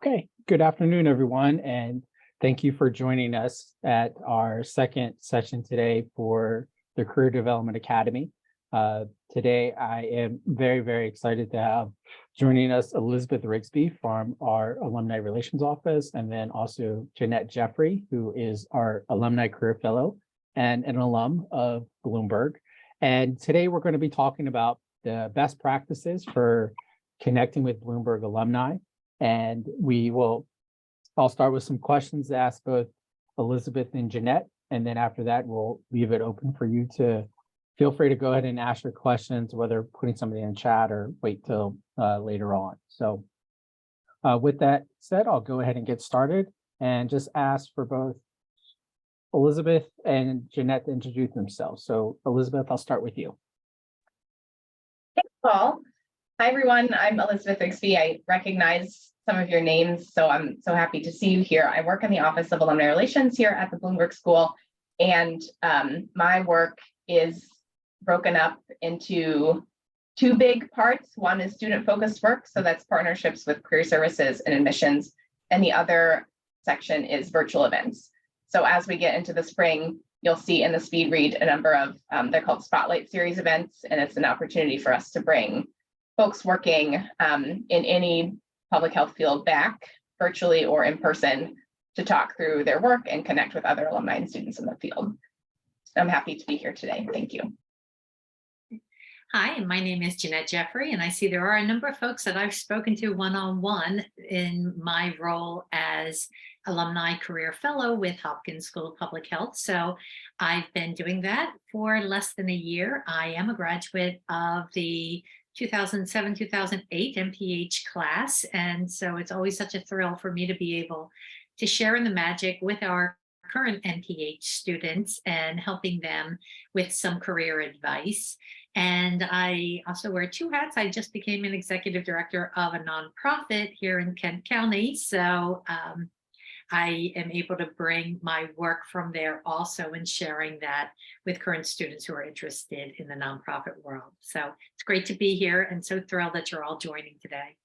Okay, good afternoon, everyone, and thank you for joining us at our second session today for the Career Development Academy. Today, I am very excited to have joining us Elizabeth Rigsby from our Alumni Relations Office, and then also Jeanette Jeffrey, who is our Alumni Career Fellow and an alum of Bloomberg. And today we're going to be talking about the best practices for connecting with Bloomberg alumni. And I'll start with some questions to ask both Elizabeth and Jeanette. And then after that, we'll leave it open for you to feel free to go ahead and ask your questions, whether putting something in chat or wait till later on. So with that said, I'll go ahead and get started and just ask for both Elizabeth and Jeanette to introduce themselves. So Elizabeth, I'll start with you. Thanks, Paul. Hi, everyone. I'm Elizabeth Rigsby. I recognize some of your names, so I'm so happy to see you here. I work in the Office of Alumni Relations here at the Bloomberg School, and my work is broken up into two big parts. One is student-focused work, so that's partnerships with career services and admissions, and the other section is virtual events. So as we get into the spring, you'll see in the speed read a number of, they're called Spotlight Series events, and it's an opportunity for us to bring folks working in any public health field back virtually or in person to talk through their work and connect with other alumni and students in the field. I'm happy to be here today. Thank you. Hi, my name is Jeanette Jeffrey, and I see there are a number of folks that I've spoken to one-on-one in my role as Alumni Career Fellow with Hopkins School of Public Health. So I've been doing that for less than a year. I am a graduate of the 2007-2008 MPH class, and so it's always such a thrill for me to be able to share in the magic with our current MPH students and helping them with some career advice. And I also wear two hats. I just became an executive director of a nonprofit here in Kent County, so I am able to bring my work from there also and sharing that with current students who are interested in the nonprofit world. So it's great to be here and so thrilled that you're all joining today.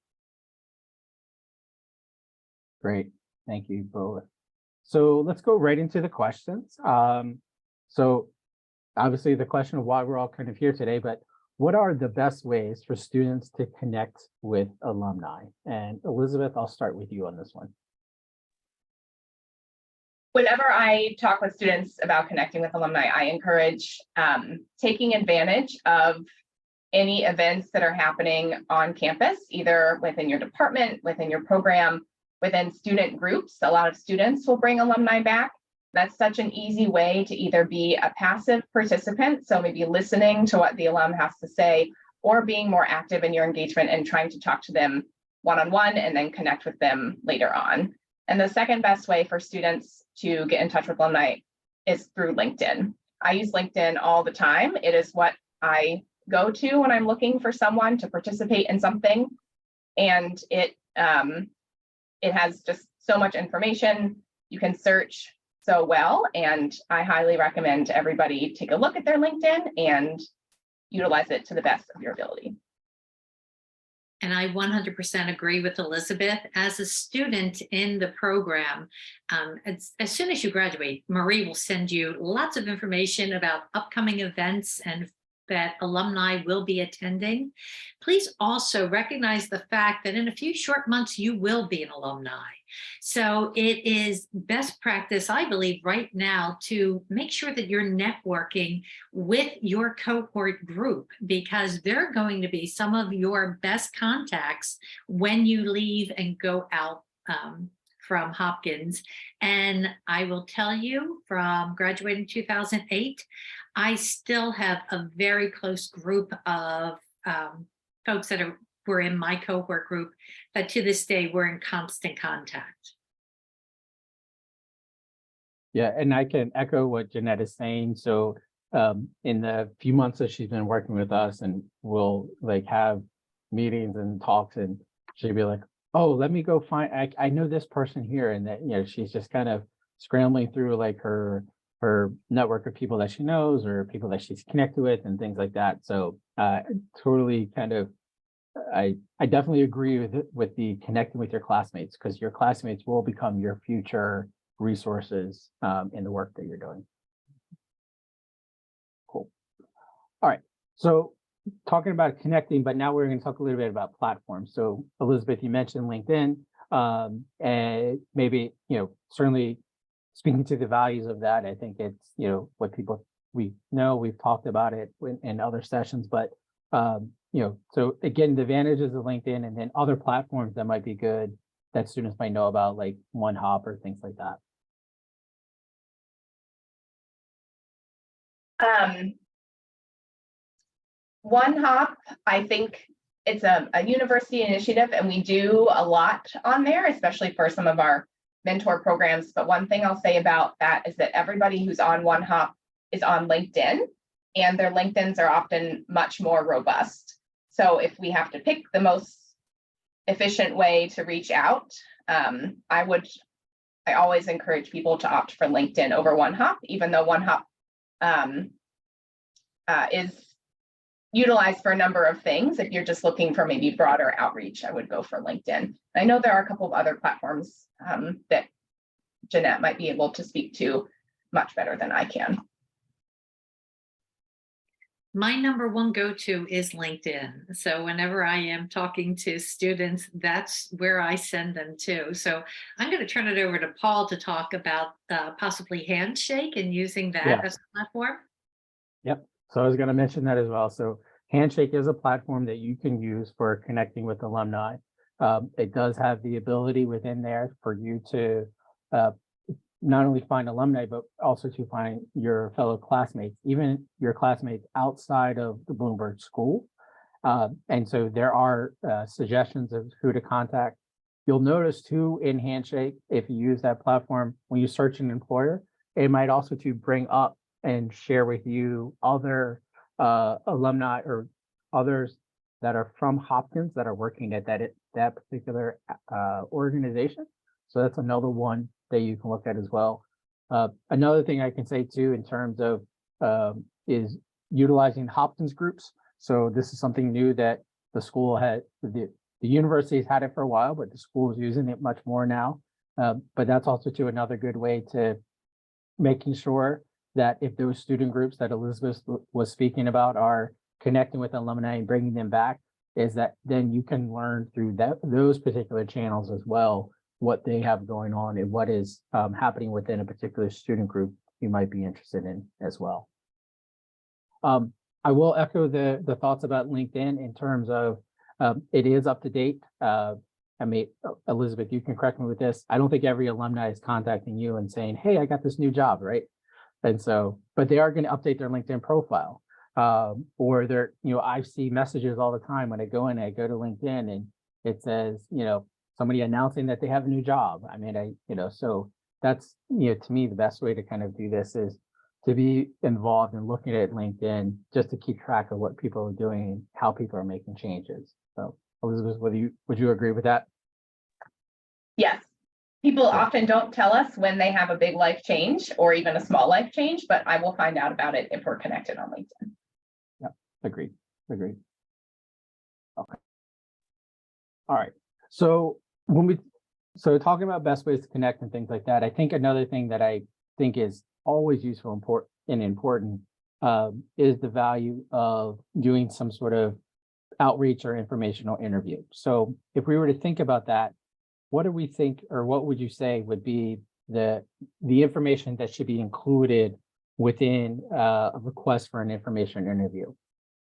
Great, thank you both. So let's go right into the questions. So obviously the question of why we're all kind of here today, but what are the best ways for students to connect with alumni? And Elizabeth, I'll start with you on this one. Whenever I talk with students about connecting with alumni, I encourage taking advantage of any events that are happening on campus, either within your department, within your program, within student groups. A lot of students will bring alumni back. That's such an easy way to either be a passive participant, so maybe listening to what the alum has to say, or being more active in your engagement and trying to talk to them one-on-one and then connect with them later on. And the second best way for students to get in touch with alumni is through LinkedIn. I use LinkedIn all the time. It is what I go to when I'm looking for someone to participate in something. And it has just so much information. You can search so well, and I highly recommend everybody take a look at their LinkedIn and utilize it to the best of your ability. And I 100% agree with Elizabeth. As a student in the program, as soon as you graduate, Marie will send you lots of information about upcoming events and that alumni will be attending. Please also recognize the fact that in a few short months, you will be an alumni. So it is best practice, I believe, right now to make sure that you're networking with your cohort group, because they're going to be some of your best contacts when you leave and go out from Hopkins. And I will tell you, from graduating 2008, I still have a very close group of folks that were in my cohort group that to this day we're in constant contact. Yeah, and I can echo what Jeanette is saying. So in the few months that she's been working with us, and we'll have meetings and talks, and she'll be like, oh, let me go find, I know this person here. And that, she's just kind of scrambling through her network of people that she knows or people that she's connected with and things like that. So totally kind of I definitely agree with the connecting with your classmates, because your classmates will become your future resources in the work that you're doing. Cool. All right. So talking about connecting, but now we're going to talk a little bit about platforms. So Elizabeth, you mentioned LinkedIn, and maybe, certainly speaking to the values of that, I think it's, what we know, we've talked about it in other sessions, but, so again, the advantages of LinkedIn, and then other platforms that might be good that students might know about, like OneHop or things like that. OneHop, I think it's a university initiative, and we do a lot on there, especially for some of our mentor programs. But one thing I'll say about that is that everybody who's on OneHop is on LinkedIn, and their LinkedIns are often much more robust. So if we have to pick the most efficient way to reach out, I always encourage people to opt for LinkedIn over OneHop, even though OneHop is utilized for a number of things. If you're just looking for maybe broader outreach, I would go for LinkedIn. I know there are a couple of other platforms that Jeanette might be able to speak to much better than I can. My number one go-to is LinkedIn. So whenever I am talking to students, that's where I send them to. So I'm going to turn it over to Paul to talk about possibly Handshake and using that as a platform. Yep. So I was going to mention that as well. So Handshake is a platform that you can use for connecting with alumni. It does have the ability within there for you to not only find alumni, but also to find your fellow classmates, even your classmates outside of the Bloomberg school. And so there are suggestions of who to contact. You'll notice too in Handshake, if you use that platform, when you search an employer, it might also to bring up and share with you other alumni or others that are from Hopkins that are working at that particular organization. So that's another one that you can look at as well. Another thing I can say too, in terms of is utilizing Hopkins groups. So this is something new that the school had, the university's had it for a while, but the school is using it much more now. But that's also too another good way to making sure that if those student groups that Elizabeth was speaking about are connecting with alumni and bringing them back, is that then you can learn through those particular channels as well what they have going on and what is happening within a particular student group you might be interested in as well. I will echo the thoughts about LinkedIn in terms of it is up to date. I mean, Elizabeth, you can correct me with this. I don't think every alumni is contacting you and saying, hey, I got this new job, right? And so, but they are going to update their LinkedIn profile. Or they're, I see messages all the time when I go in, I go to LinkedIn and it says, somebody announcing that they have a new job. I mean, so that's, to me, the best way to kind of do this is to be involved in looking at LinkedIn just to keep track of what people are doing and how people are making changes. So Elizabeth, would you agree with that? Yes. People often don't tell us when they have a big life change or even a small life change, but I will find out about it if we're connected on LinkedIn. Yeah, agreed. Okay. All right. So talking about best ways to connect and things like that, I think another thing that I think is always useful and important is the value of doing some sort of outreach or informational interview. So if we were to think about that, what do we think, or what would you say would be the information that should be included within a request for an information interview?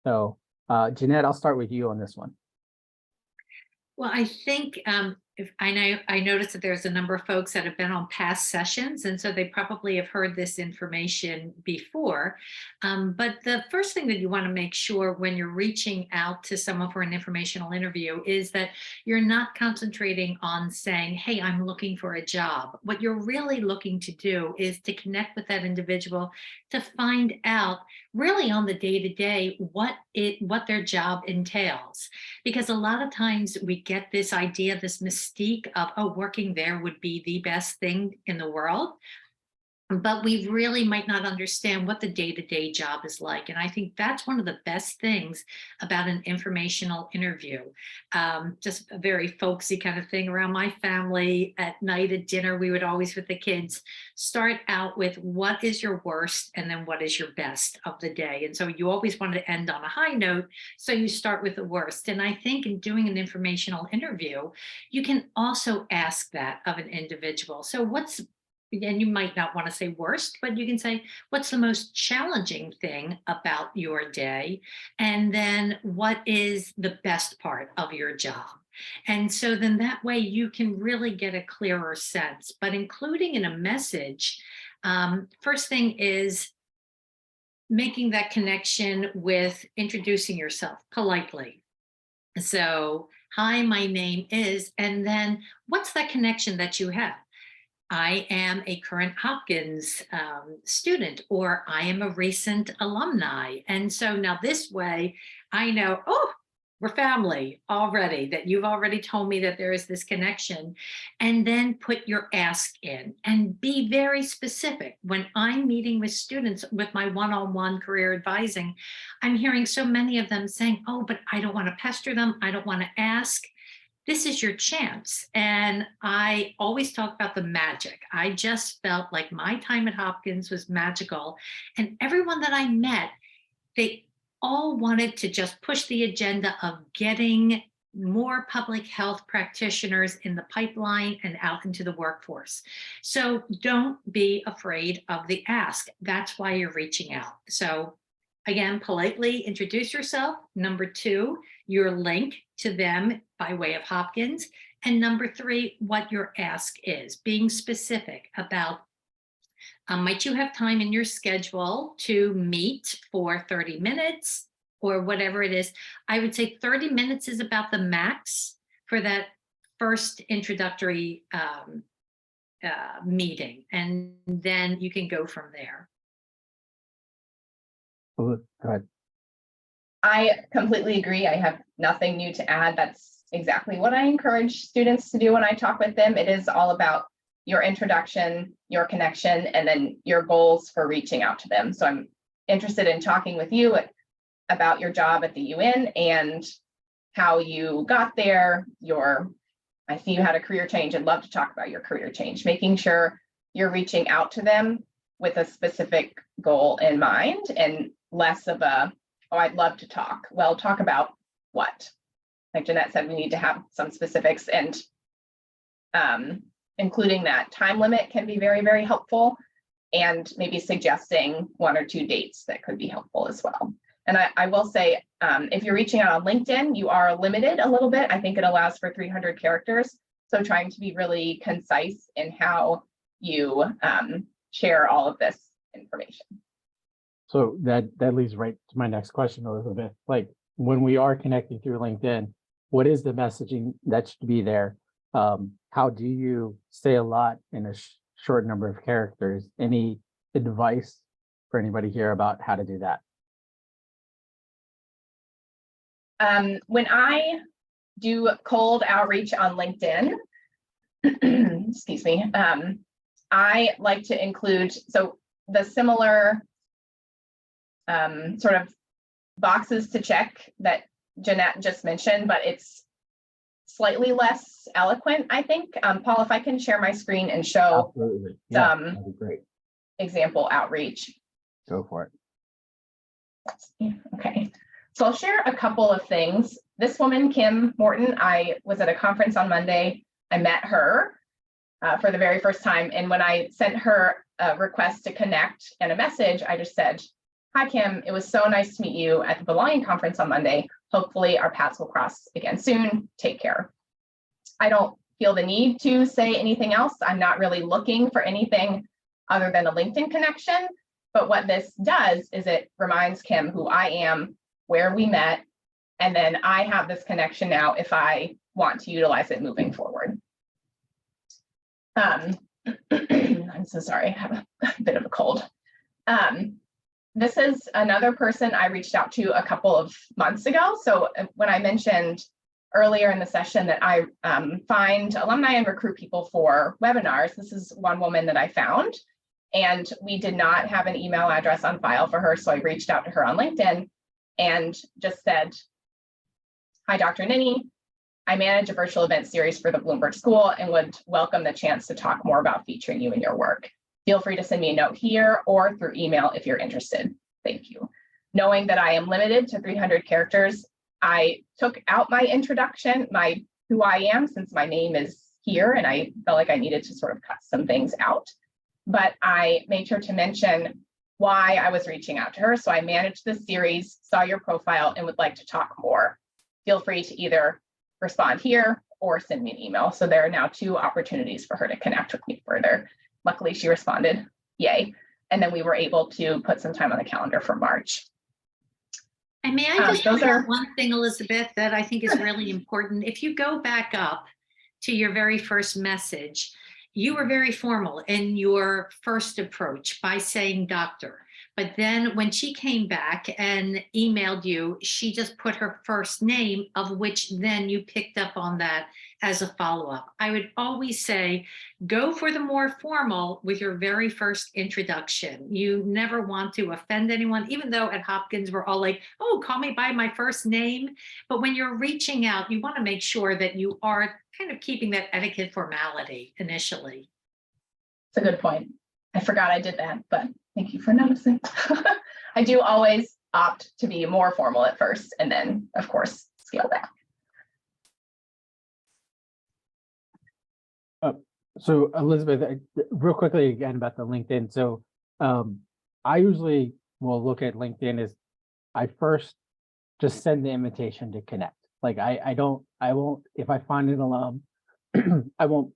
So Jeanette, I'll start with you on this one. Well, I think if I noticed that there's a number of folks that have been on past sessions, and so they probably have heard this information before. But the first thing that you want to make sure when you're reaching out to someone for an informational interview is that you're not concentrating on saying, hey, I'm looking for a job. What you're really looking to do is to connect with that individual to find out really on the day-to-day what their job entails. Because a lot of times we get this idea, this mystique of, oh, working there would be the best thing in the world. but we really might not understand what the day-to-day job is like. And I think that's one of the best things about an informational interview. Just a very folksy kind of thing around my family. At night at dinner, we would always, with the kids, start out with what is your worst and then what is your best of the day. And so you always want to end on a high note, so you start with the worst. And I think in doing an informational interview, you can also ask that of an individual. So and you might not want to say worst, but you can say, what's the most challenging thing about your day? And then what is the best part of your job? And so then that way you can really get a clearer sense. But including in a message, first thing is making that connection with introducing yourself politely. So, hi, my name is, and then what's that connection that you have? I am a current Hopkins student, or I am a recent alumni. And so now this way I know, oh, we're family already, that you've already told me that there is this connection. And then put your ask in and be very specific. When I'm meeting with students with my one-on-one career advising, I'm hearing so many of them saying, oh, but I don't want to pester them. I don't want to ask. This is your chance. And I always talk about the magic. I just felt like my time at Hopkins was magical. And everyone that I met, they all wanted to just push the agenda of getting more public health practitioners in the pipeline and out into the workforce. So don't be afraid of the ask. That's why you're reaching out. So again, politely introduce yourself. Number 2, your link to them by way of Hopkins. And number 3, what your ask is, being specific about, might you have time in your schedule to meet for 30 minutes or whatever it is? I would say 30 minutes is about the max for that first introductory meeting. And then you can go from there. Go ahead. I completely agree. I have nothing new to add. That's exactly what I encourage students to do when I talk with them. It is all about your introduction, your connection, and then your goals for reaching out to them. So I'm interested in talking with you about your job at the UN and how you got there. I see you had a career change. I'd love to talk about your career change, making sure you're reaching out to them with a specific goal in mind and less of a, oh, I'd love to talk. Well, talk about what? Like Jeanette said, we need to have some specifics, and including that time limit can be very, very helpful, and maybe suggesting 1 or 2 dates that could be helpful as well. And I will say, if you're reaching out on LinkedIn, you are limited a little bit. I think it allows for 300 characters. So trying to be really concise in how you share all of this information. So that leads right to my next question, Elizabeth. Like, when we are connecting through LinkedIn, what is the messaging that should be there? How do you say a lot in a short number of characters? Any advice for anybody here about how to do that? When I do cold outreach on LinkedIn, excuse me, I like to include, so the similar sort of boxes to check that Jeanette just mentioned, but it's slightly less eloquent, I think. Paul, if I can share my screen and show that'd be great. Example outreach. Go for it. Okay, so I'll share a couple of things. This woman, Kim Morton, I was at a conference on Monday. I met her for the very first time. And when I sent her a request to connect and a message, I just said, hi, Kim, it was so nice to meet you at the Belonging Conference on Monday. Hopefully our paths will cross again soon. Take care. I don't feel the need to say anything else. I'm not really looking for anything other than a LinkedIn connection. But what this does is it reminds Kim who I am, where we met, and then I have this connection now if I want to utilize it moving forward. I'm so sorry, I have a bit of a cold. This is another person I reached out to a couple of months ago. So when I mentioned earlier in the session that I find alumni and recruit people for webinars, this is one woman that I found. And we did not have an email address on file for her. So I reached out to her on LinkedIn and just said, "Hi, Dr. Ninny. I manage a virtual event series for the Bloomberg School and would welcome the chance to talk more about featuring you in your work. Feel free to send me a note here or through email if you're interested. Thank you." Knowing that I am limited to 300 characters, I took out my introduction, my who I am, since my name is here, and I felt like I needed to sort of cut some things out. But I made sure to mention why I was reaching out to her. So I managed this series, saw your profile, and would like to talk more. Feel free to either respond here or send me an email. So there are now 2 opportunities for her to connect with me further. Luckily, she responded, yay. And then we were able to put some time on the calendar for March. And may I just those point are- out one thing, Elizabeth, that I think is really important. If you go back up to your very first message, you were very formal in your first approach by saying doctor. But then when she came back and emailed you, she just put her first name, of which then you picked up on that as a follow-up. I would always say, go for the more formal with your very first introduction. You never want to offend anyone, even though at Hopkins we're all like, oh, call me by my first name. But when you're reaching out, you want to make sure that you are kind of keeping that etiquette formality initially. It's a good point. I forgot I did that, but thank you for noticing. I do always opt to be more formal at first and then, of course, scale back. So Elizabeth, real quickly again about the LinkedIn. So I usually will look at LinkedIn as I first just send the invitation to connect. Like I won't, if I find an alum, I won't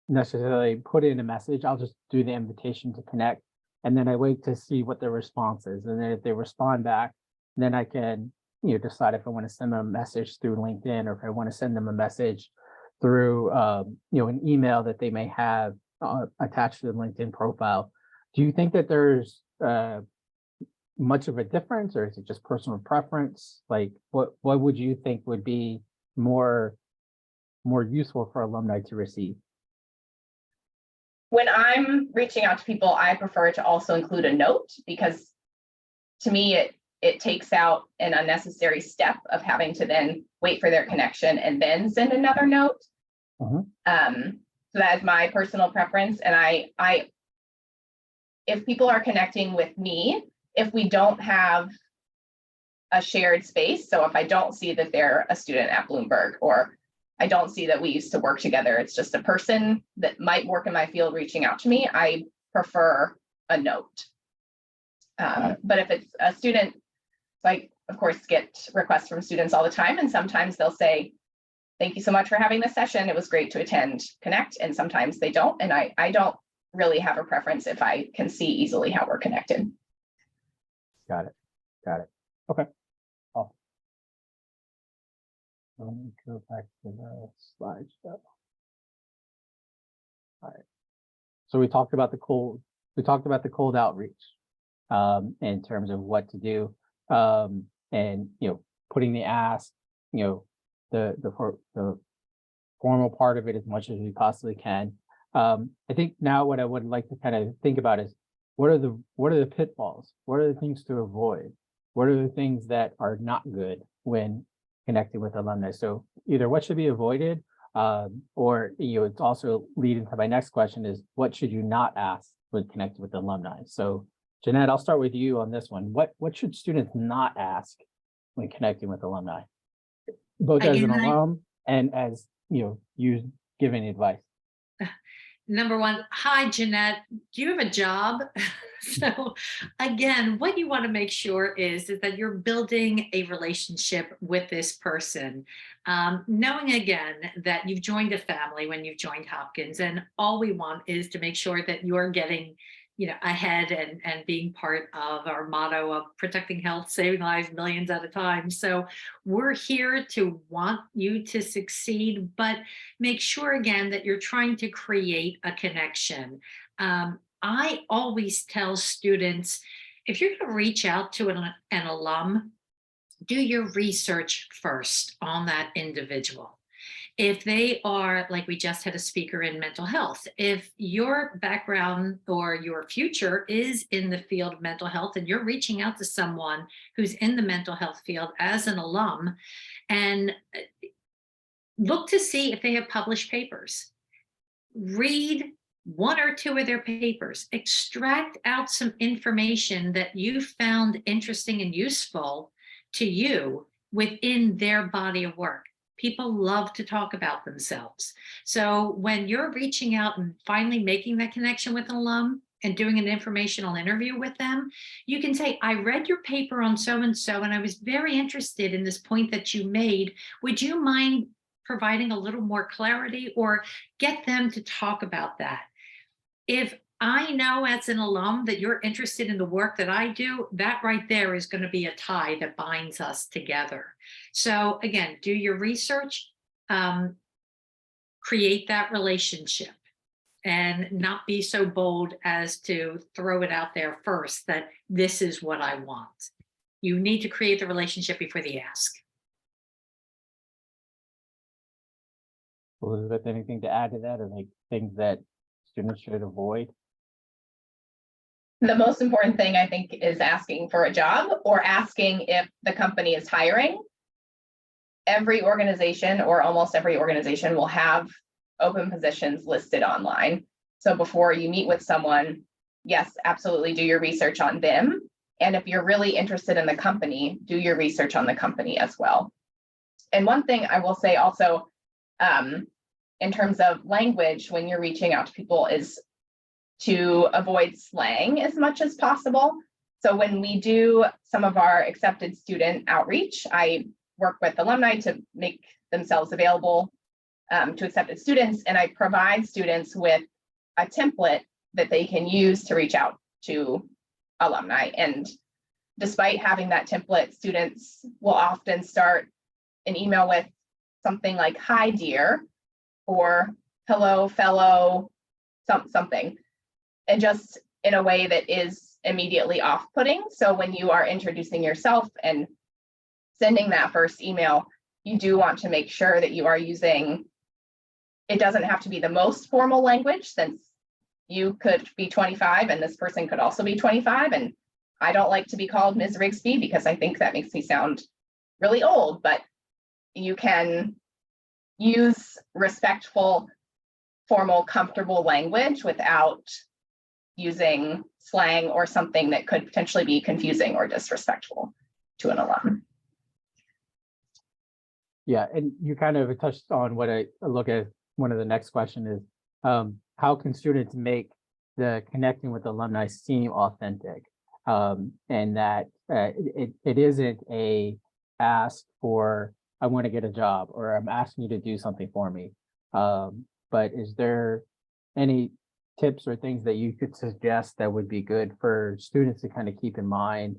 necessarily put in a message. I'll just do the invitation to connect. And then I wait to see what their response is. And then if they respond back, then I can, decide if I want to send them a message through LinkedIn or if I want to send them a message through, an email that they may have attached to the LinkedIn profile. Do you think that there's much of a difference, or is it just personal preference? Like, what would you think would be more useful for alumni to receive? When I'm reaching out to people, I prefer to also include a note because to me, it takes out an unnecessary step of having to then wait for their connection and then send another note. So that is my personal preference. And I, if people are connecting with me, if we don't have a shared space, so if I don't see that they're a student at Bloomberg, or I don't see that we used to work together, it's just a person that might work in my field reaching out to me, I prefer a note. But if it's a student, I of course get requests from students all the time, and sometimes they'll say, "Thank you so much for having this session. It was great to attend, connect," and sometimes they don't. And I don't really have a preference if I can see easily how we're connected. Got it. Okay. Awesome. Let me go back to the slideshow. All right. So we talked about the cold outreach in terms of what to do, and putting the ask, the formal part of it as much as we possibly can. I think now what I would like to kind of think about is what are the pitfalls? What are the things to avoid? What are the things that are not good when connecting with alumni? So either what should be avoided, or it's also leading to my next question is what should you not ask when connecting with alumni? So Jeanette, I'll start with you on this one. What should students not ask when connecting with alumni, both as an alum and as you giving advice? Number one, hi, Jeanette, do you have a job? So again, what you want to make sure is that you're building a relationship with this person. Knowing again that you've joined a family when you've joined Hopkins, and all we want is to make sure that you're getting ahead and being part of our motto of protecting health, saving lives, millions at a time. So we're here to want you to succeed, but make sure again that you're trying to create a connection. I always tell students, if you're going to reach out to an alum, do your research first on that individual. If they are, like we just had a speaker in mental health, if your background or your future is in the field of mental health and you're reaching out to someone who's in the mental health field as an alum, and look to see if they have published papers. Read one or two of their papers, extract out some information that you found interesting and useful to you within their body of work. People love to talk about themselves. So when you're reaching out and finally making that connection with an alum and doing an informational interview with them, you can say, I read your paper on so-and-so, and I was very interested in this point that you made. Would you mind providing a little more clarity, or get them to talk about that? If I know as an alum that you're interested in the work that I do, that right there is going to be a tie that binds us together. So again, do your research, create that relationship, and not be so bold as to throw it out there first that this is what I want. You need to create the relationship before the ask. Elizabeth, anything to add to that, or like things that students should avoid? The most important thing, I think, is asking for a job or asking if the company is hiring. Every organization, or almost every organization, will have open positions listed online. So before you meet with someone, yes, absolutely do your research on them. And if you're really interested in the company, do your research on the company as well. And one thing I will say also, in terms of language, when you're reaching out to people, is to avoid slang as much as possible. So when we do some of our accepted student outreach, I work with alumni to make themselves available to accepted students, and I provide students with a template that they can use to reach out to alumni. And despite having that template, students will often start an email with something like, hi, dear, or hello, fellow, something. And just in a way that is immediately off-putting. So when you are introducing yourself and sending that first email, you do want to make sure that you are using, it doesn't have to be the most formal language, since you could be 25 and this person could also be 25. And I don't like to be called Ms. Rigsby because I think that makes me sound really old, but you can use respectful, formal, comfortable language without using slang or something that could potentially be confusing or disrespectful to an alum. Yeah, and you kind of touched on what I look at. One of the next question is, how can students make the connecting with alumni seem authentic? And that it isn't a ask for, I want to get a job, or I'm asking you to do something for me. But is there any tips or things that you could suggest that would be good for students to kind of keep in mind,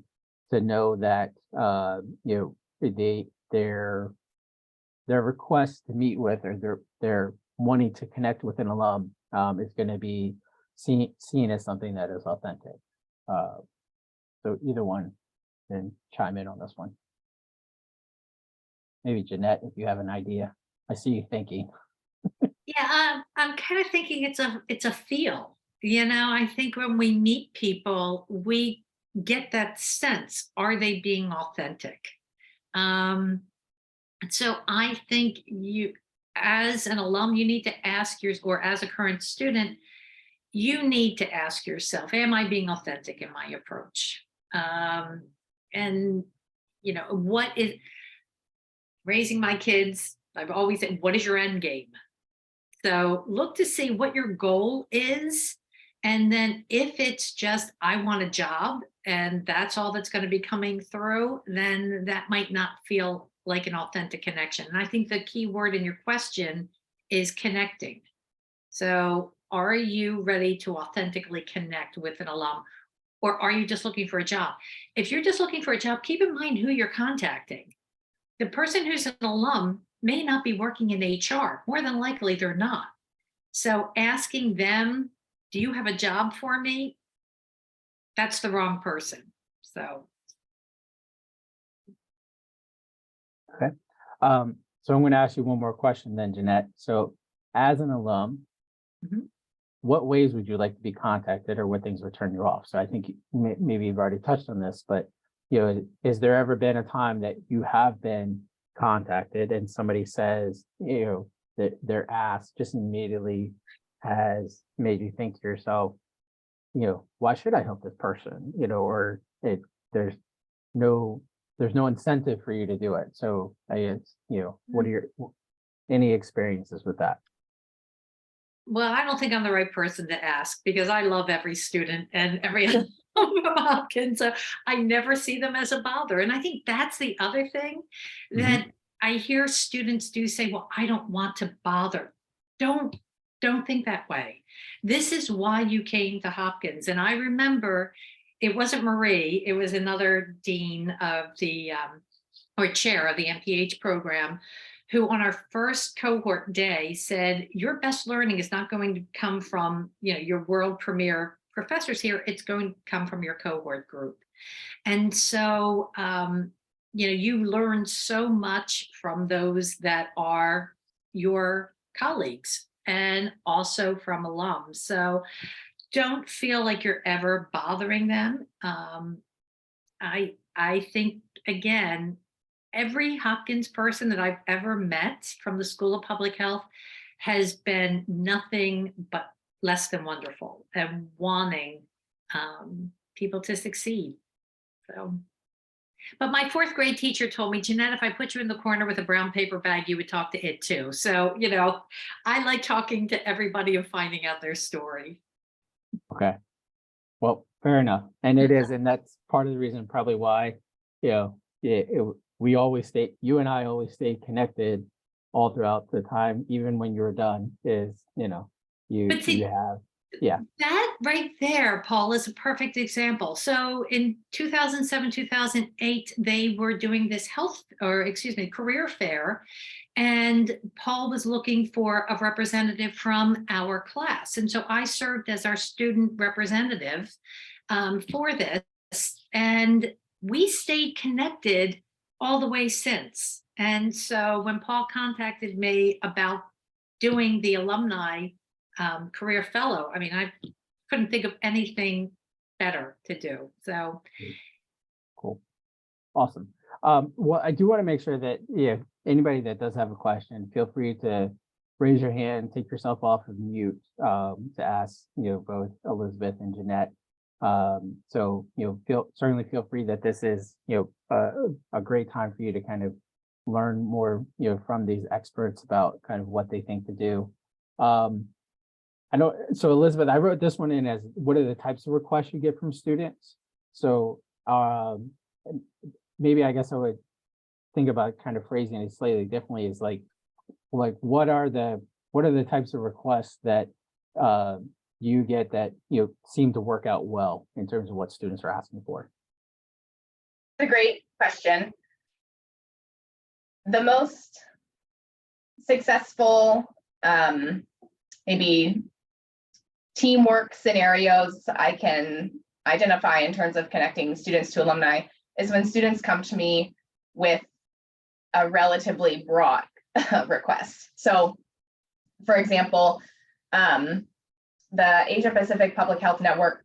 to know that you know, their request to meet with, or their wanting to connect with an alum is going to be seen as something that is authentic? So either one can chime in on this one. Maybe Jeanette, if you have an idea. I see you thinking. Yeah, I'm kind of thinking it's a feel. You know, I think when we meet people, we get that sense. Are they being authentic? So I think you, as an alum, you need to ask or as a current student, you need to ask yourself, am I being authentic in my approach? And, you know, what is raising my kids? I've always said, what is your end game? So look to see what your goal is. And then if it's just, I want a job and that's all that's going to be coming through, then that might not feel like an authentic connection. And I think the key word in your question is connecting. So are you ready to authentically connect with an alum, or are you just looking for a job? If you're just looking for a job, keep in mind who you're contacting. The person who's an alum may not be working in HR. More than likely, they're not. So asking them, do you have a job for me? That's the wrong person. So So I'm going to ask you one more question then, Jeanette. So as an alum, Mhm. what ways would you like to be contacted, or what things would turn you off? So I think maybe you've already touched on this, but is there ever been a time that you have been contacted and somebody says, that their ask just immediately has made you think to yourself, why should I help this person? Or there's no there's no incentive for you to do it. So I guess, what are your any experiences with that? Well, I don't think I'm the right person to ask because I love every student and every Hopkins. So I never see them as a bother. And I think that's the other thing Mhm. that I hear students do say, well, I don't want to bother. Don't don't think that way. This is why you came to Hopkins. And I remember it wasn't Marie, it was another dean of the or chair of the MPH program, who on our first cohort day said, your best learning is not going to come from, your world premier professors here, it's going to come from your cohort group. And so, you learn so much from those that are your colleagues and also from alums. So don't feel like you're ever bothering them. I think, again, every Hopkins person that I've ever met from the School of Public Health has been nothing but less than wonderful and wanting people to succeed. So, but my fourth grade teacher told me, Jeanette, if I put you in the corner with a brown paper bag, you would talk to it too. So, I like talking to everybody and finding out their story. Okay. Well, fair enough. And it is, and that's part of the reason probably why, we always stay, you and I always stay connected all throughout the time, even when you're done, is, you But see, have, yeah. that right there, Paul, is a perfect example. So in 2007, 2008, they were doing this career fair. And Paul was looking for a representative from our class. And so I served as our student representative for this. And we stayed connected all the way since. And so when Paul contacted me about doing the alumni career fellow, I mean, I couldn't think of anything better to do. So, Cool. Awesome. Well, I do want to make sure that, anybody that does have a question, feel free to raise your hand, take yourself off of mute, to ask, both Elizabeth and Jeanette. So, certainly feel free that this is, a great time for you to kind of learn more, from these experts about kind of what they think to do. I know, so Elizabeth, I wrote this one in as, what are the types of requests you get from students? So, maybe I guess I would think about kind of phrasing it slightly differently, is like what are the types of requests that you get that seem to work out well in terms of what students are asking for? It's a great question. The most successful maybe teamwork scenarios I can identify in terms of connecting students to alumni is when students come to me with a relatively broad request. So, for example, the Asia Pacific Public Health Network,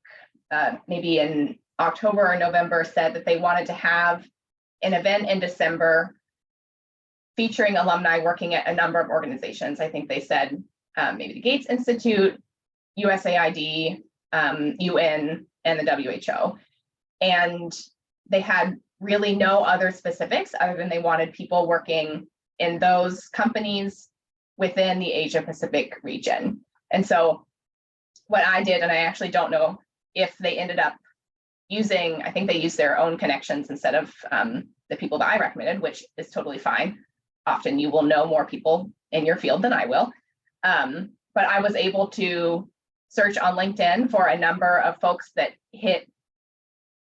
maybe in October or November, said that they wanted to have an event in December featuring alumni working at a number of organizations. I think they said maybe the Gates Institute, USAID, UN, and the WHO. And they had really no other specifics other than they wanted people working in those companies within the Asia Pacific region. And so what I did, and I actually don't know if they ended up using, I think they used their own connections instead of the people that I recommended, which is totally fine. Often you will know more people in your field than I will. But I was able to search on LinkedIn for a number of folks that hit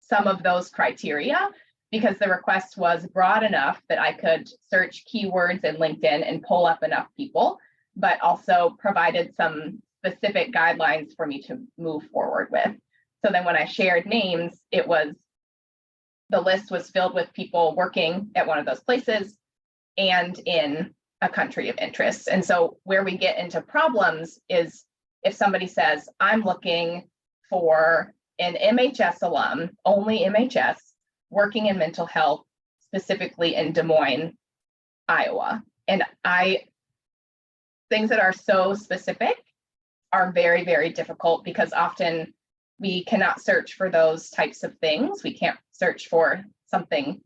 some of those criteria, because the request was broad enough that I could search keywords in LinkedIn and pull up enough people, but also provided some specific guidelines for me to move forward with. So then when I shared names, the list was filled with people working at one of those places and in a country of interest. And so where we get into problems is if somebody says, I'm looking for an MHS alum, only MHS, working in mental health, specifically in Des Moines, Iowa. And things that are so specific are very, very difficult because often we cannot search for those types of things. We can't search for something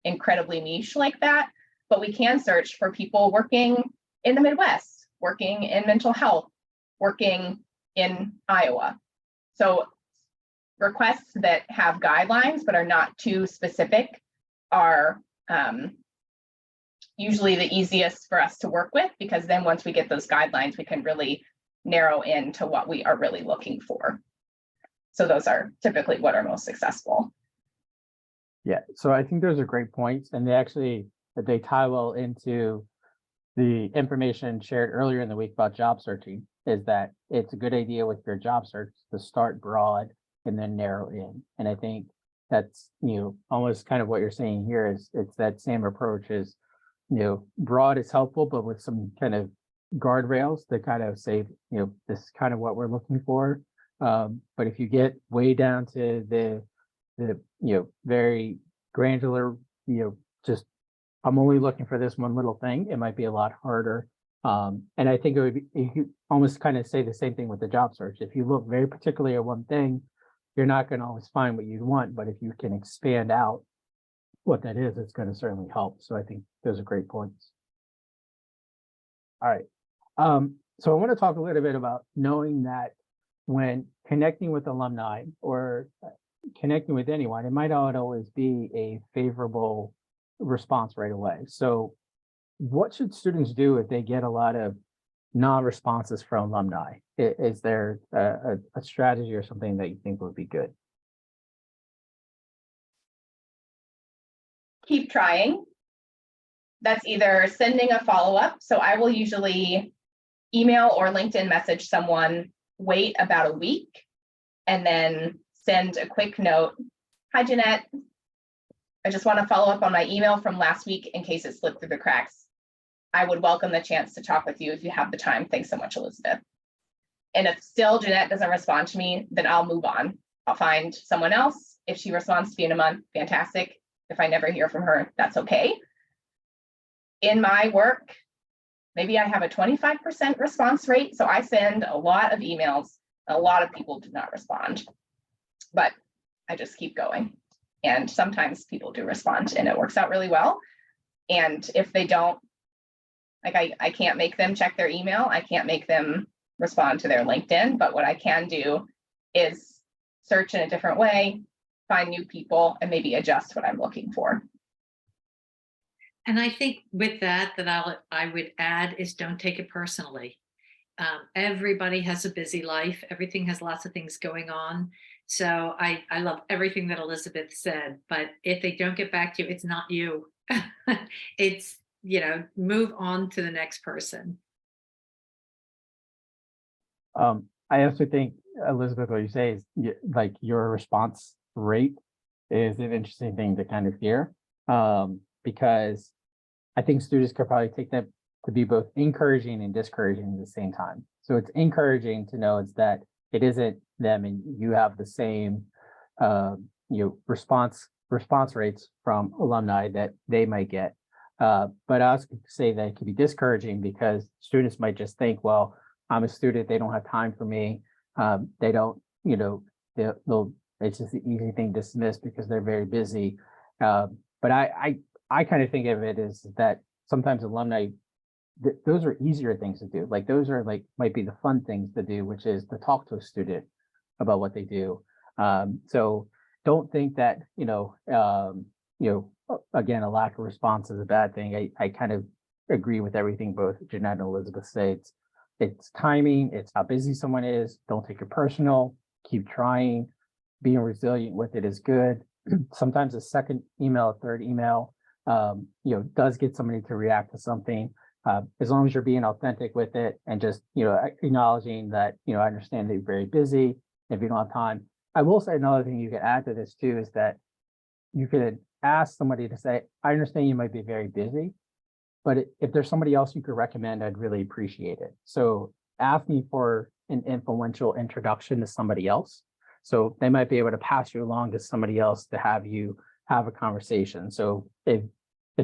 incredibly niche like that, but we can search for people working in the Midwest, working in mental health, working in Iowa. So requests that have guidelines but are not too specific are usually the easiest for us to work with, because then once we get those guidelines, we can really narrow into what we are really looking for. So those are typically what are most successful. Yeah, so I think those are great points, and they tie well into the information shared earlier in the week about job searching, is that it's a good idea with your job search to start broad and then narrow in. And I think that's, almost kind of what you're saying here is it's that same approach is, broad is helpful, but with some kind of guardrails that kind of say, this is kind of what we're looking for. But if you get way down to the very granular, just I'm only looking for this one little thing, it might be a lot harder. And I think it would be, you could almost kind of say the same thing with the job search. If you look very particularly at one thing, you're not going to always find what you want, but if you can expand out what that is, it's going to certainly help. So I think those are great points. All right. So I want to talk a little bit about knowing that when connecting with alumni or connecting with anyone, it might not always be a favorable response right away. So what should students do if they get a lot of non-responses from alumni? Is there a strategy or something that you think would be good? Keep trying. That's either sending a follow-up. So I will usually email or LinkedIn message someone, wait about a week, and then send a quick note. Hi, Jeanette. I just want to follow up on my email from last week in case it slipped through the cracks. I would welcome the chance to talk with you if you have the time. Thanks so much, Elizabeth. And if still Jeanette doesn't respond to me, then I'll move on. I'll find someone else. If she responds to me in a month, fantastic. If I never hear from her, that's okay. In my work, maybe I have a 25% response rate. So I send a lot of emails. A lot of people do not respond, but I just keep going. And sometimes people do respond and it works out really well. And if they don't, like I can't make them check their email. I can't make them respond to their LinkedIn, but what I can do is search in a different way, find new people, and maybe adjust what I'm looking for. And I think with that I would add is don't take it personally. Everybody has a busy life. Everything has lots of things going on. So I love everything that Elizabeth said, but if they don't get back to you, it's not you. It's, move on to the next person. I also think, Elizabeth, what you say is like your response rate is an interesting thing to kind of hear, because I think students could probably take that to be both encouraging and discouraging at the same time. So it's encouraging to know it's that it isn't them and you have the same response rates from alumni that they might get. But I also say that it could be discouraging because students might just think, well, I'm a student, they don't have time for me. They don't, it's just an easy thing to dismiss because they're very busy. But I kind of think of it as that sometimes alumni, those are easier things to do. Like those are might be the fun things to do, which is to talk to a student about what they do. So don't think that, again, a lack of response is a bad thing. I kind of agree with everything both Jeanette and Elizabeth say. It's timing, it's how busy someone is. Don't take it personal, keep trying. Being resilient with it is good. Sometimes a second email, a third email, does get somebody to react to something. As long as you're being authentic with it and just, acknowledging that, I understand that you're very busy. If you don't have time, I will say another thing you could add to this too, is that you could ask somebody to say, I understand you might be very busy, but if there's somebody else you could recommend, I'd really appreciate it. So ask me for an influential introduction to somebody else. So they might be able to pass you along to somebody else to have you have a conversation. So if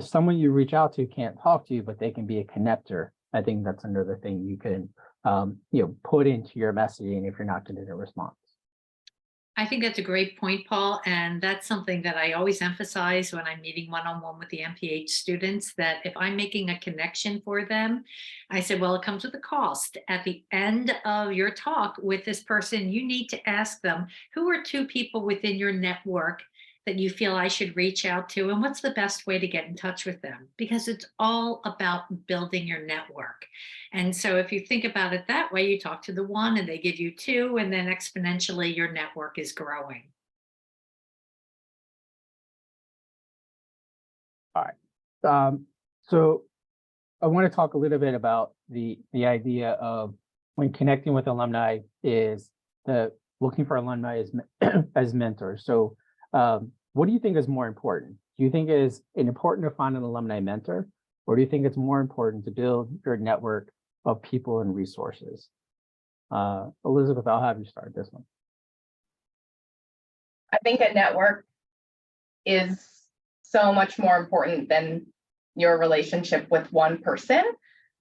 someone you reach out to can't talk to you, but they can be a connector, I think that's another thing you can put into your messaging if you're not getting a response. I think that's a great point, Paul. And that's something that I always emphasize when I'm meeting one-on-one with the MPH students, that if I'm making a connection for them, I said, well, it comes with a cost. At the end of your talk with this person, you need to ask them, who are two people within your network that you feel I should reach out to, and what's the best way to get in touch with them? Because it's all about building your network. And so if you think about it that way, you talk to the one and they give you two, and then exponentially your network is growing. All right. So I want to talk a little bit about the idea of when connecting with alumni is looking for alumni as mentors. So what do you think is more important? Do you think it is important to find an alumni mentor, or do you think it's more important to build your network of people and resources? Elizabeth, I'll have you start this one. I think a network is so much more important than your relationship with one person.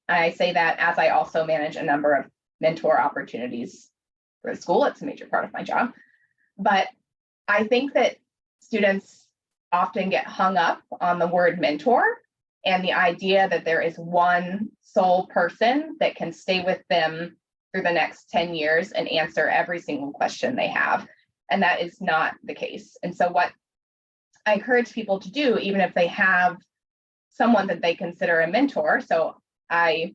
I say that as I also manage a number of mentor opportunities for the school. It's a major part of my job. But I think that students often get hung up on the word mentor and the idea that there is one sole person that can stay with them through the next 10 years and answer every single question they have. And that is not the case. And so what I encourage people to do, even if they have someone that they consider a mentor, so I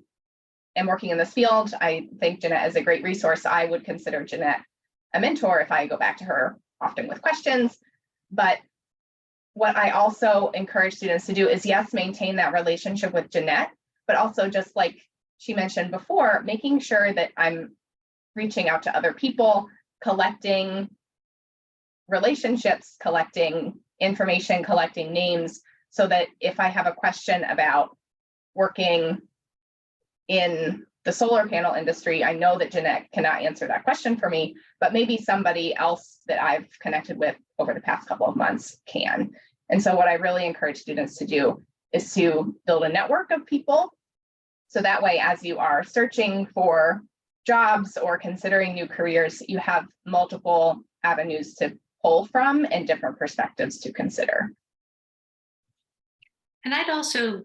am working in this field, I think Jeanette is a great resource. I would consider Jeanette a mentor if I go back to her often with questions. But what I also encourage students to do is, yes, maintain that relationship with Jeanette, but also, just like she mentioned before, making sure that I'm reaching out to other people, collecting relationships, collecting information, collecting names, so that if I have a question about working in the solar panel industry, I know that Jeanette cannot answer that question for me, but maybe somebody else that I've connected with over the past couple of months can. And so what I really encourage students to do is to build a network of people. So that way, as you are searching for jobs or considering new careers, you have multiple avenues to pull from and different perspectives to consider. And I'd also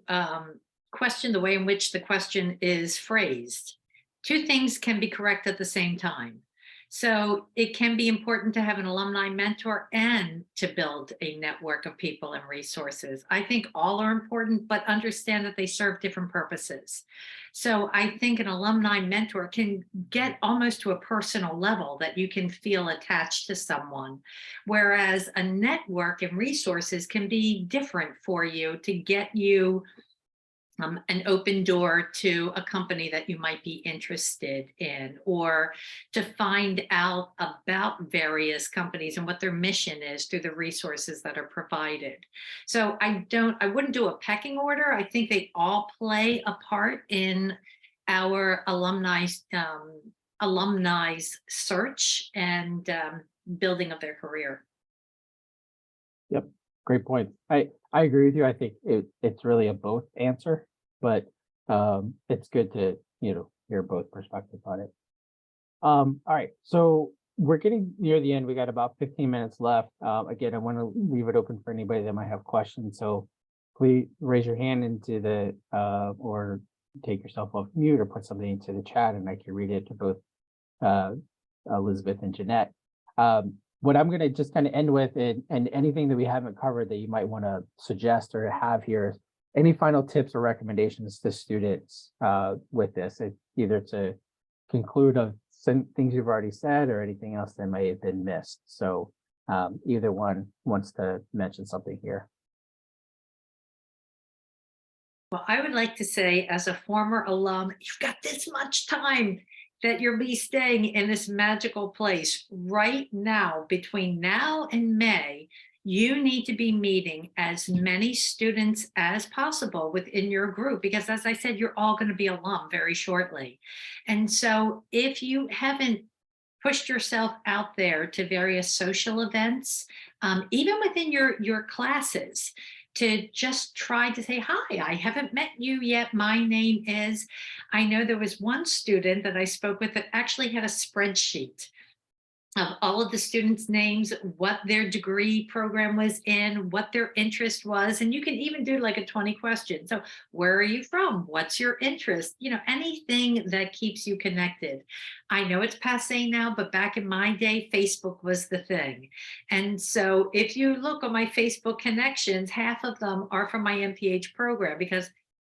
question the way in which the question is phrased. Two things can be correct at the same time. So it can be important to have an alumni mentor and to build a network of people and resources. I think all are important, but understand that they serve different purposes. So I think an alumni mentor can get almost to a personal level that you can feel attached to someone, whereas a network and resources can be different for you to get you an open door to a company that you might be interested in, or to find out about various companies and what their mission is through the resources that are provided. So I wouldn't do a pecking order. I think they all play a part in our alumni's search and building of their career. Yep, great point. I agree with you. I think it's really a both answer, but it's good to hear both perspectives on it. All right, so we're getting near the end. We got about 15 minutes left. Again, I want to leave it open for anybody that might have questions. So please raise your hand into the or take yourself off mute or put something into the chat, and I can read it to both Elizabeth and Jeanette. What I'm going to just kind of end with, and anything that we haven't covered that you might want to suggest or have here, is any final tips or recommendations to students with this, either to conclude of some things you've already said or anything else that may have been missed. So either one wants to mention something here. Well, I would like to say, as a former alum, you've got this much time that you'll be staying in this magical place right now. Between now and May, You need to be meeting as many students as possible within your group, because as I said, you're all going to be alum very shortly. And so if you haven't pushed yourself out there to various social events, even within your classes, to just try to say, hi, I haven't met you yet. My name is, I know there was one student that I spoke with that actually had a spreadsheet of all of the students' names, what their degree program was in, what their interest was. And you can even do like a 20 question. So where are you from? What's your interest? You know, anything that keeps you connected. I know it's passe now, but back in my day, Facebook was the thing. And so if you look on my Facebook connections, half of them are from my MPH program, because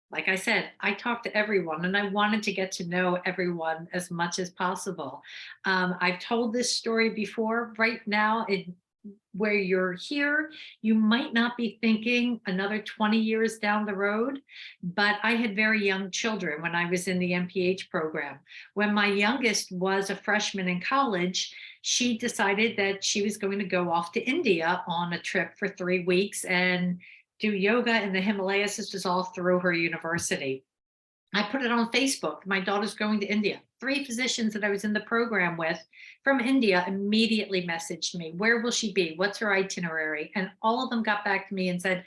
like I said, I talked to everyone and I wanted to get to know everyone as much as possible. I've told this story before. Right now, where you're here, you might not be thinking another 20 years down the road, but I had very young children when I was in the MPH program. When my youngest was a freshman in college, she decided that she was going to go off to India on a trip for 3 weeks and do yoga in the Himalayas. This was all through her university. I put it on Facebook. My daughter's going to India. 3 physicians that I was in the program with from India immediately messaged me. Where will she be? What's her itinerary? And all of them got back to me and said,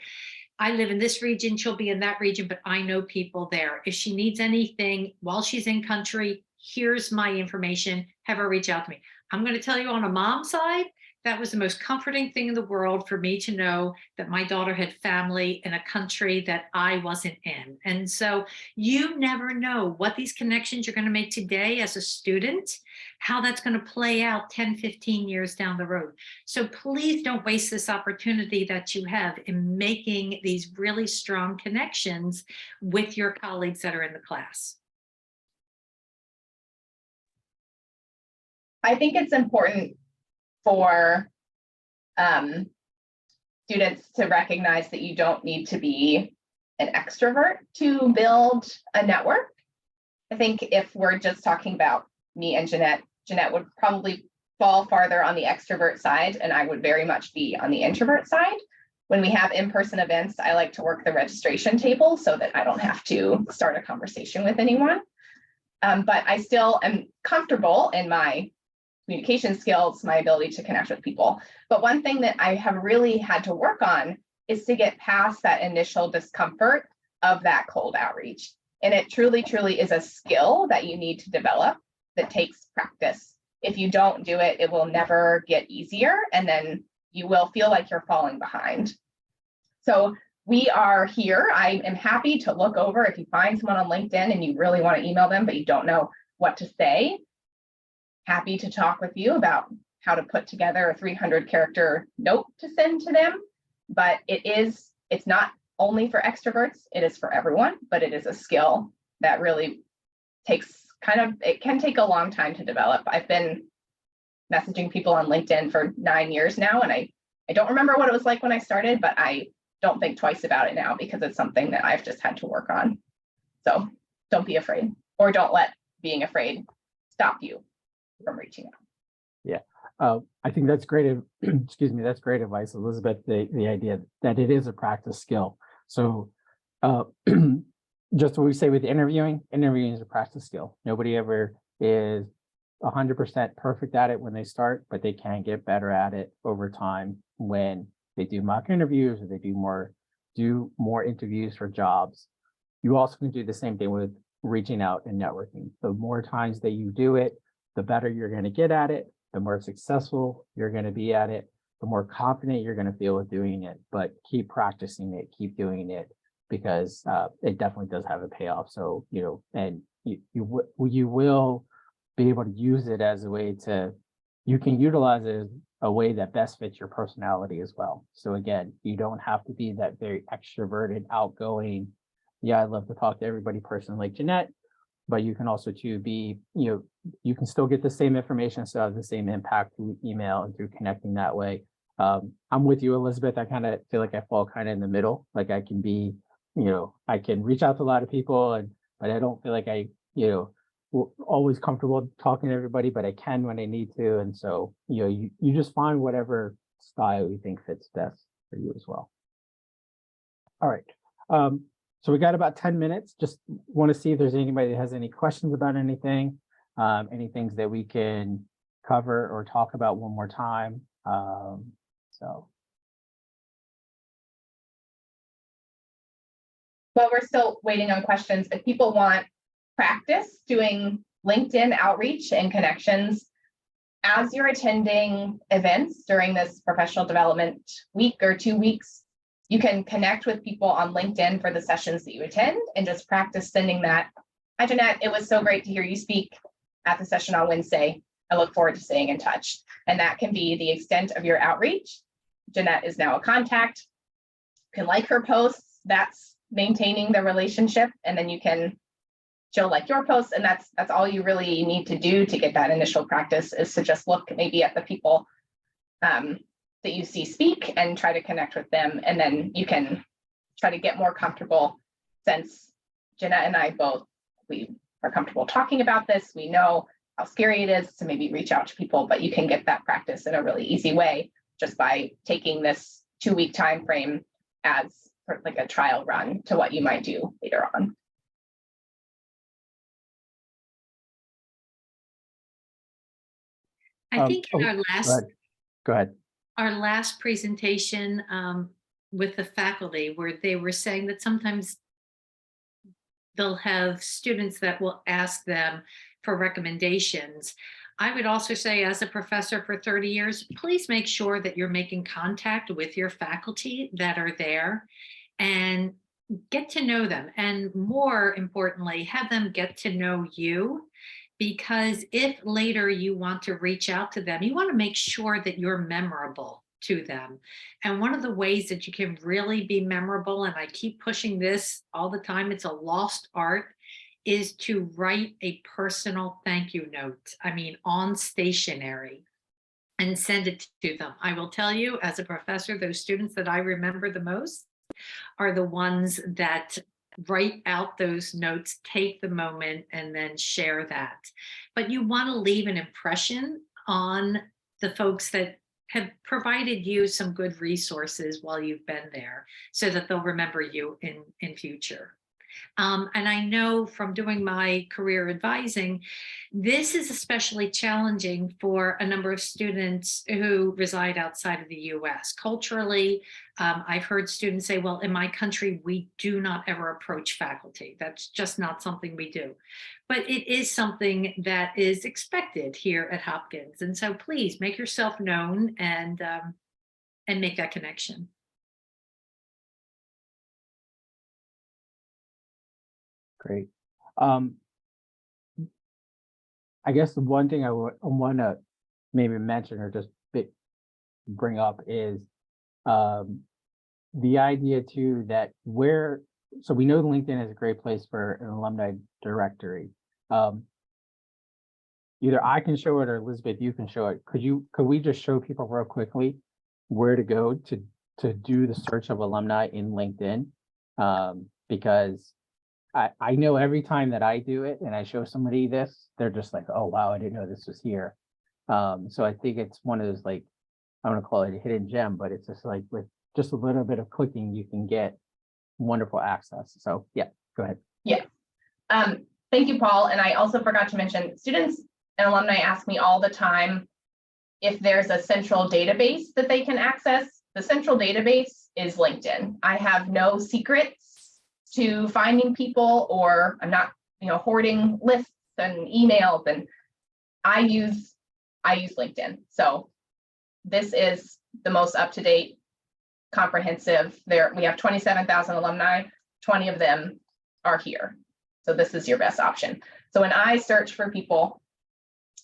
I live in this region, she'll be in that region, but I know people there. If she needs anything while she's in country, here's my information. Have her reach out to me. I'm going to tell you, on a mom side, that was the most comforting thing in the world for me to know that my daughter had family in a country that I wasn't in. And so you never know what these connections you're going to make today as a student, how that's going to play out 10, 15 years down the road. So please don't waste this opportunity that you have in making these really strong connections with your colleagues that are in the class. I think it's important for students to recognize that you don't need to be an extrovert to build a network. I think if we're just talking about me and Jeanette would probably fall farther on the extrovert side, and I would very much be on the introvert side. When we have in-person events, I like to work the registration table so that I don't have to start a conversation with anyone. But I still am comfortable in my communication skills, my ability to connect with people. But one thing that I have really had to work on is to get past that initial discomfort of that cold outreach. And it truly, truly is a skill that you need to develop that takes practice. If you don't do it, it will never get easier. And then you will feel like you're falling behind. So we are here. I am happy to look over if you find someone on LinkedIn and you really want to email them, but you don't know what to say. Happy to talk with you about how to put together a 300-character note to send to them. But it's not only for extroverts, it is for everyone, but it is a skill that really takes it can take a long time to develop. I've been messaging people on LinkedIn for 9 years now, and I don't remember what it was like when I started, but I don't think twice about it now because it's something that I've just had to work on. So don't be afraid, or don't let being afraid stop you from reaching out. Yeah, I think that's great. Excuse me, that's great advice, Elizabeth. The idea that it is a practice skill. So just what we say with interviewing is a practice skill. Nobody ever is 100% perfect at it when they start, but they can get better at it over time when they do mock interviews or they do more interviews for jobs. You also can do the same thing with reaching out and networking. The more times that you do it, the better you're going to get at it, the more successful you're going to be at it, the more confident you're going to feel with doing it. But keep practicing it, keep doing it, because it definitely does have a payoff. So, and you will be able to use it as a way you can utilize it as a way that best fits your personality as well. So again, you don't have to be that very extroverted, outgoing, I love to talk to everybody person like Jeanette, but you can also be, you can still get the same information, so have the same impact through email and through connecting that way. I'm with you, Elizabeth. I kind of feel like I fall kind of in the middle. Like I can be, I can reach out to a lot of people, but I don't feel like I, always comfortable talking to everybody, but I can when I need to. And so, you just find whatever style you think fits best for you as well. All right. So we got about 10 minutes. Just want to see if there's anybody that has any questions about anything, any things that we can cover or talk about one more time. So. Well, we're still waiting on questions. If people want practice doing LinkedIn outreach and connections, as you're attending events during this professional development week or 2 weeks, you can connect with people on LinkedIn for the sessions that you attend and just practice sending that. Hi, Jeanette, it was so great to hear you speak at the session on Wednesday. I look forward to staying in touch. And that can be the extent of your outreach. Jeanette is now a contact. You can like her posts. That's maintaining the relationship. And then she'll like your posts. And that's all you really need to do to get that initial practice, is to just look maybe at the people that you see speak and try to connect with them. And then you can try to get more comfortable, since Jeanette and I we are comfortable talking about this. We know how scary it is to maybe reach out to people, but you can get that practice in a really easy way just by taking this 2-week time frame as sort of like a trial run to what you might do later on. I think in our last Go ahead. Our last presentation with the faculty, where they were saying that sometimes they'll have students that will ask them for recommendations. I would also say, as a professor for 30 years, please make sure that you're making contact with your faculty that are there and get to know them. And more importantly, have them get to know you. Because if later you want to reach out to them, you want to make sure that you're memorable to them. And one of the ways that you can really be memorable, and I keep pushing this all the time, it's a lost art, is to write a personal thank you note. I mean, on stationery, and send it to them. I will tell you, as a professor, those students that I remember the most are the ones that write out those notes, take the moment, and then share that. But you want to leave an impression on the folks that have provided you some good resources while you've been there, so that they'll remember you in future. And I know from doing my career advising, this is especially challenging for a number of students who reside outside of the US. Culturally, I've heard students say, well, in my country, we do not ever approach faculty. That's just not something we do. But it is something that is expected here at Hopkins. And so please make yourself known and make that connection. Great. I guess the one thing I want to maybe mention or just bring up is the idea too that so we know LinkedIn is a great place for an alumni directory. Either I can show it or Elizabeth, you can show it. Could we just show people real quickly where to go to do the search of alumni in LinkedIn? Because I know every time that I do it and I show somebody this, they're just like, oh, wow, I didn't know this was here. So I think it's one of those, like, I want to call it a hidden gem, but it's just like with just a little bit of clicking, you can get wonderful access. So yeah, go ahead. Yeah. Thank you, Paul. And I also forgot to mention, students and alumni ask me all the time if there's a central database that they can access. The central database is LinkedIn. I have no secrets to finding people, or I'm not, hoarding lists and emails, and I use LinkedIn. So this is the most up-to-date, comprehensive. We have 27,000 alumni, 20 of them are here. So this is your best option. So when I search for people,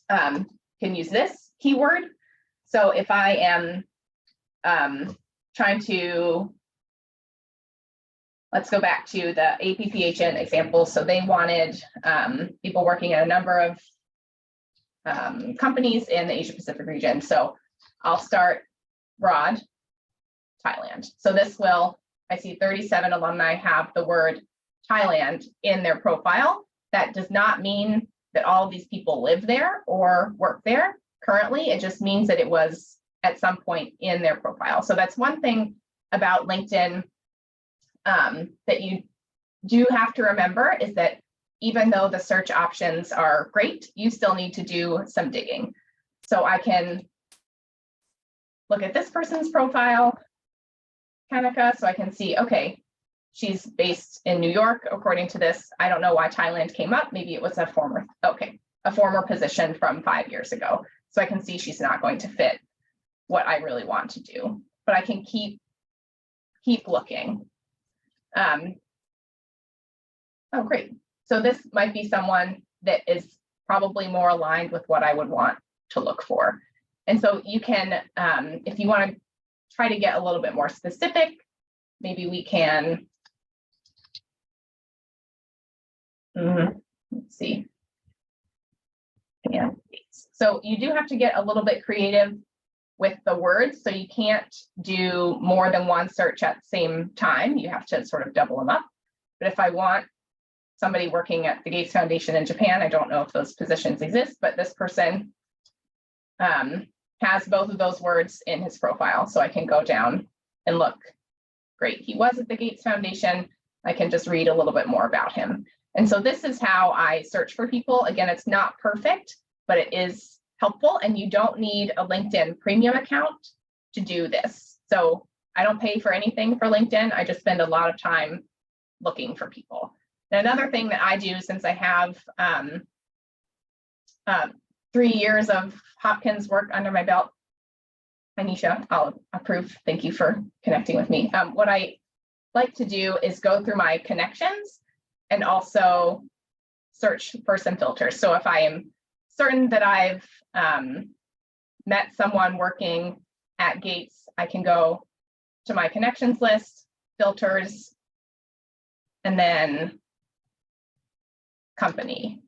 can use this keyword. So if I am trying to, let's go back to the APPHN example. So they wanted people working at a number of companies in the Asia Pacific region. So I'll start broad, Thailand. So this will, I see 37 alumni have the word Thailand in their profile. That does not mean that all of these people live there or work there currently. It just means that it was at some point in their profile. So that's one thing about LinkedIn that you do have to remember, is that even though the search options are great, you still need to do some digging. So I can look at this person's profile, Kanika, so I can see, okay, she's based in New York, according to this. I don't know why Thailand came up. Maybe it was a former position from 5 years ago. So I can see she's not going to fit what I really want to do, but I can keep looking. Oh, great. So this might be someone that is probably more aligned with what I would want to look for. And so you can, if you want to try to get a little bit more specific, maybe we can, let's see. Yeah. So you do have to get a little bit creative with the words. So you can't do more than one search at the same time. You have to sort of double them up. But if I want somebody working at the Gates Foundation in Japan, I don't know if those positions exist, but this person has both of those words in his profile. So I can go down and look. Great, he was at the Gates Foundation. I can just read a little bit more about him. And so this is how I search for people. Again, it's not perfect, but it is helpful, and you don't need a LinkedIn premium account to do this. So I don't pay for anything for LinkedIn. I just spend a lot of time looking for people. And another thing that I do, since I have 3 years of Hopkins work under my belt, Anisha, I'll approve. Thank you for connecting with me. What I like to do is go through my connections and also search for some filters. So if I am certain that I've met someone working at Gates, I can go to my connections list, filters, and then company.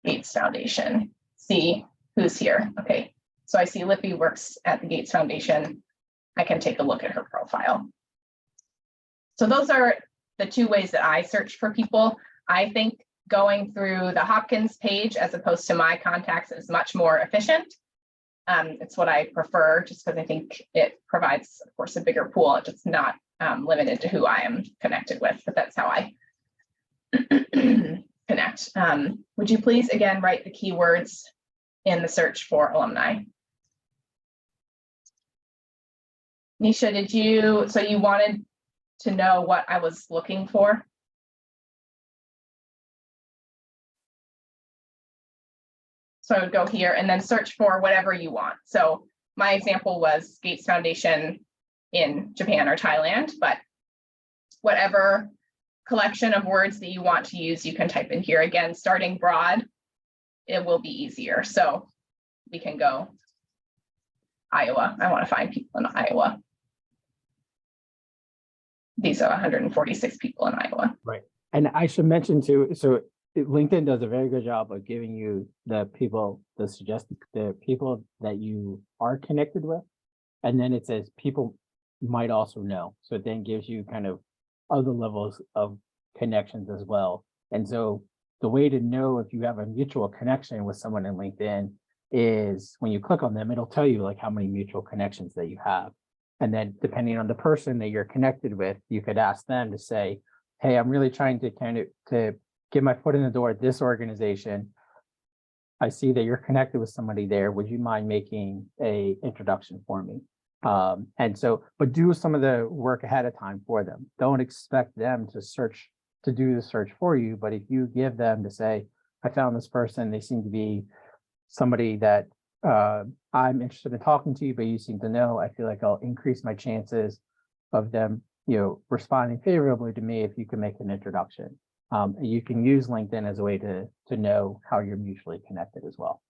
Gates Foundation, see who's here. Okay, so I see Lippy works at the Gates Foundation. I can take a look at her profile. So those are the two ways that I search for people. I think going through the Hopkins page as opposed to my contacts is much more efficient. It's what I prefer, just because I think it provides, of course, a bigger pool. It's just not limited to who I am connected with, but that's how I connect. Would you please, again, write the keywords in the search for alumni? Nisha, so you wanted to know what I was looking for? So I would go here and then search for whatever you want. So my example was Gates Foundation in Japan or Thailand, but whatever collection of words that you want to use, you can type in here. Again, starting broad, it will be easier. So we can go Iowa. I want to find people in Iowa. These are 146 people in Iowa. Right. And I should mention too, so LinkedIn does a very good job of giving you the people that you are connected with. And then it says people might also know. So it then gives you kind of other levels of connections as well. And so the way to know if you have a mutual connection with someone in LinkedIn is when you click on them, it'll tell you like how many mutual connections that you have. And then depending on the person that you're connected with, you could ask them to say, hey, I'm really trying to to get my foot in the door at this organization. I see that you're connected with somebody there. Would you mind making a introduction for me? And so, but do some of the work ahead of time for them. Don't expect them to do the search for you. But if you give them to say, I found this person, they seem to be somebody that I'm interested in talking to you, but you seem to know, I feel like I'll increase my chances of them, responding favorably to me if you can make an introduction. You can use LinkedIn as a way to know how you're mutually connected as well.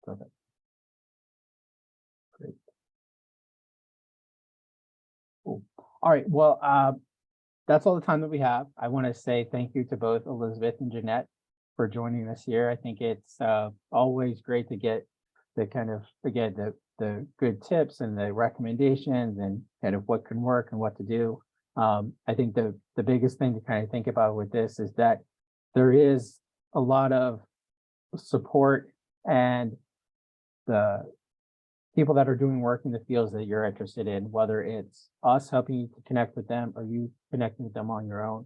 Perfect. Great. Cool. All right. Well, that's all the time that we have. I want to say thank you to both Elizabeth and Jeanette for joining us here. I think it's always great to get the kind of, again, the good tips and the recommendations and kind of what can work and what to do. I think the biggest thing to kind of think about with this is that there is a lot of support and the people that are doing work in the fields that you're interested in, whether it's us helping you to connect with them or you connecting with them on your own.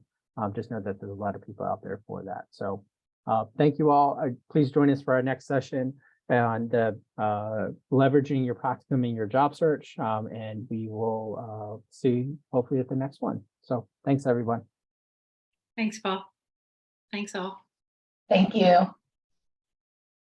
Just know that there's a lot of people out there for that. So thank you all. Please join us for our next session on leveraging your practicum in your job search. And we will see you hopefully at the next one. So thanks, everyone. Thanks, Paul. Thanks all. Thank you.